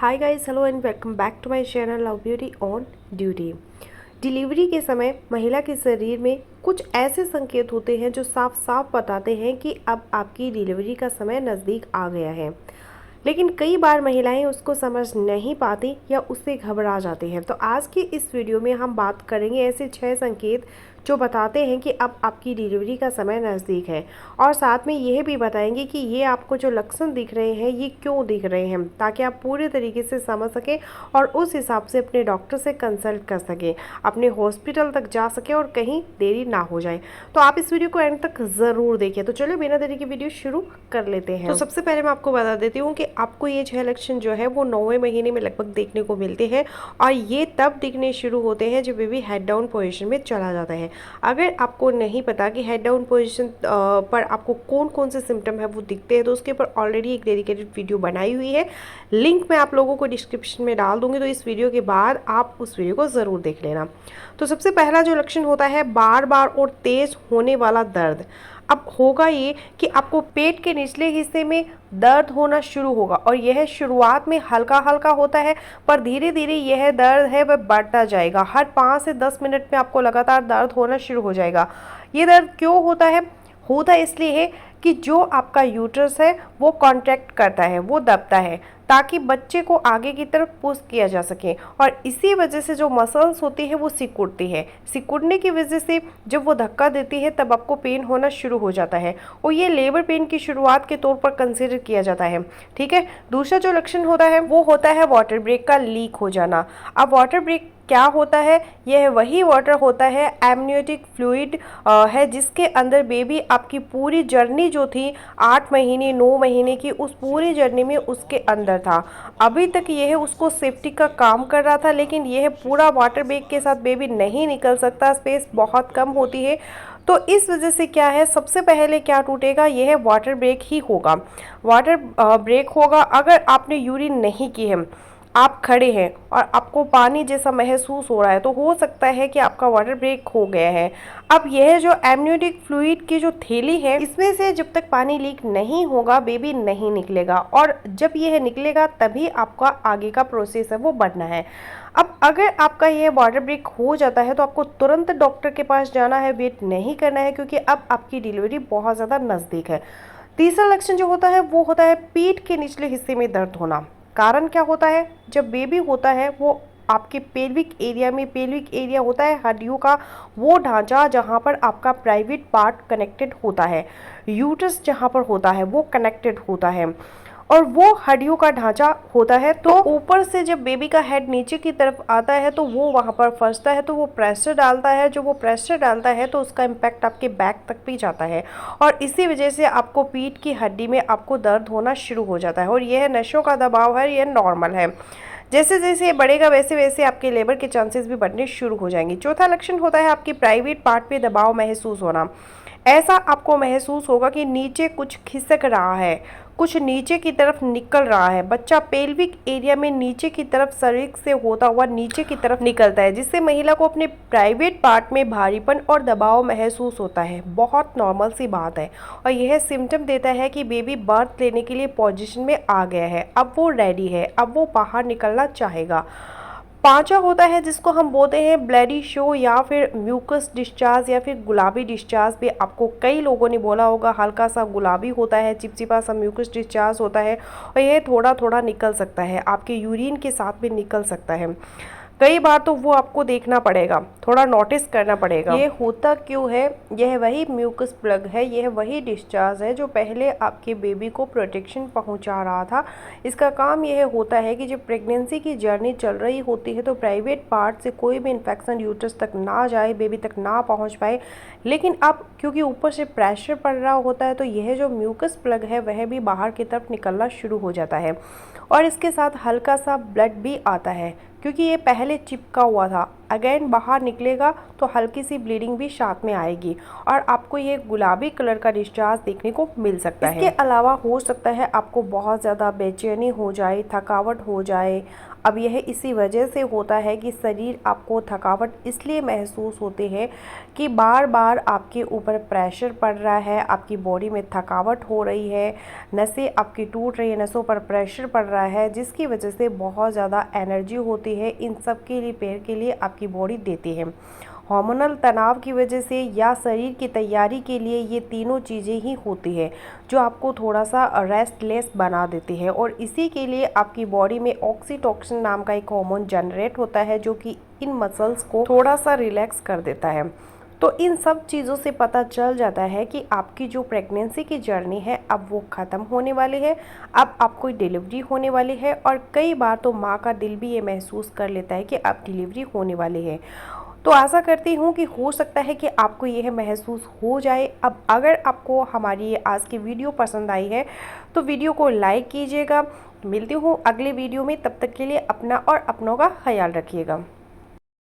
Hi guys, hello and welcome back to my channel love beauty on duty. Delivery के समय महिला के शरीर में कुछ ऐसे संकेत होते हैं जो साफ साफ बताते हैं कि अब आपकी डिलीवरी का समय नज़दीक आ गया है। लेकिन कई बार महिलाएं उसको समझ नहीं पाती या उससे घबरा जाती हैं। तो आज की इस वीडियो में हम बात करेंगे ऐसे 6 संकेत जो बताते हैं कि अब आपकी डिलीवरी का समय नज़दीक है, और साथ में यह भी बताएंगे कि ये आपको जो लक्षण दिख रहे हैं ये क्यों दिख रहे हैं, ताकि आप पूरे तरीके से समझ सकें और उस हिसाब से अपने डॉक्टर से कंसल्ट कर सकें, अपने हॉस्पिटल तक जा सकें और कहीं देरी ना हो जाए। तो आप इस वीडियो को एंड तक ज़रूर देखिए। तो चलिए बिना देरी की वीडियो शुरू कर लेते हैं। तो सबसे पहले मैं आपको बता देती हूँ कि आपको ये 6 लक्षण जो है वो 9वें महीने में लगभग देखने को मिलते हैं, और ये तब दिखने शुरू होते हैं जब बेबी हेड डाउन पोजीशन में चला जाता है। अगर आपको नहीं पता कि हेड डाउन पोजीशन पर आपको कौन कौन से सिम्टम है वो दिखते हैं, तो उसके ऊपर ऑलरेडी एक डेडिकेटेड वीडियो बनाई हुई है, लिंक मैं आप लोगों को डिस्क्रिप्शन में डाल दूंगी। तो इस वीडियो के बाद आप उस वीडियो को ज़रूर देख लेना। तो सबसे पहला जो लक्षण होता है बार बार और तेज होने वाला दर्द। अब होगा ये कि आपको पेट के निचले हिस्से में दर्द होना शुरू होगा, और यह शुरुआत में हल्का हल्का होता है, पर धीरे धीरे यह दर्द है वह बढ़ता जाएगा। हर 5 से 10 मिनट में आपको लगातार दर्द होना शुरू हो जाएगा। ये दर्द क्यों होता है? होता इसलिए है कि जो आपका यूट्रस है वो कॉन्ट्रैक्ट करता है, वो दबता है, ताकि बच्चे को आगे की तरफ पुश किया जा सके, और इसी वजह से जो मसल्स होती है वो सिकुड़ती है। सिकुड़ने की वजह से जब वो धक्का देती है तब आपको पेन होना शुरू हो जाता है, और ये लेबर पेन की शुरुआत के तौर पर कंसिडर किया जाता है। ठीक है। दूसरा जो लक्षण होता है वो होता है वाटर ब्रेक का लीक हो जाना। अब वाटर ब्रेक क्या होता है? यह वही वाटर होता है, एमनियोटिक फ्लूइड है, जिसके अंदर बेबी आपकी पूरी जर्नी जो थी 8 महीने 9 महीने की, उस पूरी जर्नी में उसके अंदर था। अभी तक यह उसको सेफ्टी का काम कर रहा था, लेकिन यह पूरा वाटर ब्रेक के साथ बेबी नहीं निकल सकता, स्पेस बहुत कम होती है। तो इस वजह से क्या है, सबसे पहले क्या टूटेगा? यह वाटर ब्रेक ही होगा। वाटर ब्रेक होगा अगर आपने यूरिन नहीं की है, आप खड़े हैं और आपको पानी जैसा महसूस हो रहा है, तो हो सकता है कि आपका वाटर ब्रेक हो गया है। अब यह जो एमनियोटिक फ्लूइड की जो थैली है, इसमें से जब तक पानी लीक नहीं होगा बेबी नहीं निकलेगा, और जब यह निकलेगा तभी आपका आगे का प्रोसेस है वो बढ़ना है। अब अगर आपका यह वाटर ब्रेक हो जाता है तो आपको तुरंत डॉक्टर के पास जाना है, वेट नहीं करना है, क्योंकि अब आपकी डिलीवरी बहुत ज़्यादा नज़दीक है। तीसरा लक्षण जो होता है वो होता है पीठ के निचले हिस्से में दर्द होना। कारण क्या होता है? जब बेबी होता है वो आपके पेल्विक एरिया में, पेल्विक एरिया होता है हड्डियों का वो ढांचा जहाँ पर आपका प्राइवेट पार्ट कनेक्टेड होता है, यूट्रस जहाँ पर होता है वो कनेक्टेड होता है, और वो हड्डियों का ढांचा होता है। तो ऊपर से जब बेबी का हेड नीचे की तरफ आता है तो वो वहाँ पर फंसता है, तो वो प्रेशर डालता है। जो वो प्रेशर डालता है तो उसका इम्पैक्ट आपके बैक तक भी जाता है, और इसी वजह से आपको पीठ की हड्डी में आपको दर्द होना शुरू हो जाता है। और यह नसों का दबाव है, यह नॉर्मल है। जैसे जैसे ये बढ़ेगा वैसे वैसे आपके लेबर के चांसेस भी बढ़ने शुरू हो जाएंगे। चौथा लक्षण होता है आपकी प्राइवेट पार्ट पे दबाव महसूस होना। ऐसा आपको महसूस होगा कि नीचे कुछ खिसक रहा है, कुछ नीचे की तरफ निकल रहा है। बच्चा पेल्विक एरिया में नीचे की तरफ सर्विक्स से होता हुआ नीचे की तरफ निकलता है, जिससे महिला को अपने प्राइवेट पार्ट में भारीपन और दबाव महसूस होता है। बहुत नॉर्मल सी बात है, और यह सिम्टम देता है कि बेबी बर्थ लेने के लिए पोजीशन में आ गया है, अब वो रेडी है, अब वो बाहर निकलना चाहेगा। पांचवा होता है जिसको हम बोलते हैं ब्लडी शो, या फिर म्यूकस डिस्चार्ज, या फिर गुलाबी डिस्चार्ज भी आपको कई लोगों ने बोला होगा। हल्का सा गुलाबी होता है, चिपचिपा सा म्यूकस डिस्चार्ज होता है, और यह थोड़ा थोड़ा निकल सकता है, आपके यूरिन के साथ भी निकल सकता है। कई बार तो वो आपको देखना पड़ेगा, थोड़ा नोटिस करना पड़ेगा। ये होता क्यों है? यह वही म्यूकस प्लग है, यह वही डिस्चार्ज है जो पहले आपके बेबी को प्रोटेक्शन पहुंचा रहा था। इसका काम यह होता है कि जब प्रेगनेंसी की जर्नी चल रही होती है तो प्राइवेट पार्ट से कोई भी इन्फेक्शन यूट्रस तक ना जाए, बेबी तक ना पहुँच पाए। लेकिन अब क्योंकि ऊपर से प्रेशर पड़ रहा होता है तो यह जो म्यूकस प्लग है वह भी बाहर की तरफ निकलना शुरू हो जाता है, और इसके साथ हल्का सा ब्लड भी आता है, क्योंकि ये पहले चिपका हुआ था। अगेन बाहर निकलेगा तो हल्की सी ब्लीडिंग भी साथ में आएगी और आपको ये गुलाबी कलर का डिस्चार्ज देखने को मिल सकता है। इसके अलावा हो सकता है आपको बहुत ज़्यादा बेचैनी हो जाए, थकावट हो जाए। अब यह इसी वजह से होता है कि शरीर आपको थकावट इसलिए महसूस होते हैं कि बार बार आपके ऊपर प्रेशर पड़ रहा है, आपकी बॉडी में थकावट हो रही है, नसें आपकी टूट रही है, नसों पर प्रेशर पड़ रहा है, जिसकी वजह से बहुत ज़्यादा एनर्जी होती है इन सब के रिपेयर के लिए आपकी बॉडी देती है। हार्मोनल तनाव की वजह से या शरीर की तैयारी के लिए ये तीनों चीज़ें ही होती है जो आपको थोड़ा सा रेस्टलेस बना देती है और इसी के लिए आपकी बॉडी में ऑक्सीटोसिन नाम का एक हार्मोन जनरेट होता है जो कि इन मसल्स को थोड़ा सा रिलैक्स कर देता है। तो इन सब चीज़ों से पता चल जाता है कि आपकी जो प्रेगनेंसी की जर्नी है अब वो ख़त्म होने वाली है, अब आपको डिलीवरी होने वाली है और कई बार तो माँ का दिल भी ये महसूस कर लेता है कि अब डिलीवरी होने वाली है। तो आशा करती हूँ कि हो सकता है कि आपको यह महसूस हो जाए। अब अगर आपको हमारी ये आज की वीडियो पसंद आई है तो वीडियो को लाइक कीजिएगा। मिलती हूँ अगले वीडियो में, तब तक के लिए अपना और अपनों का ख्याल रखिएगा।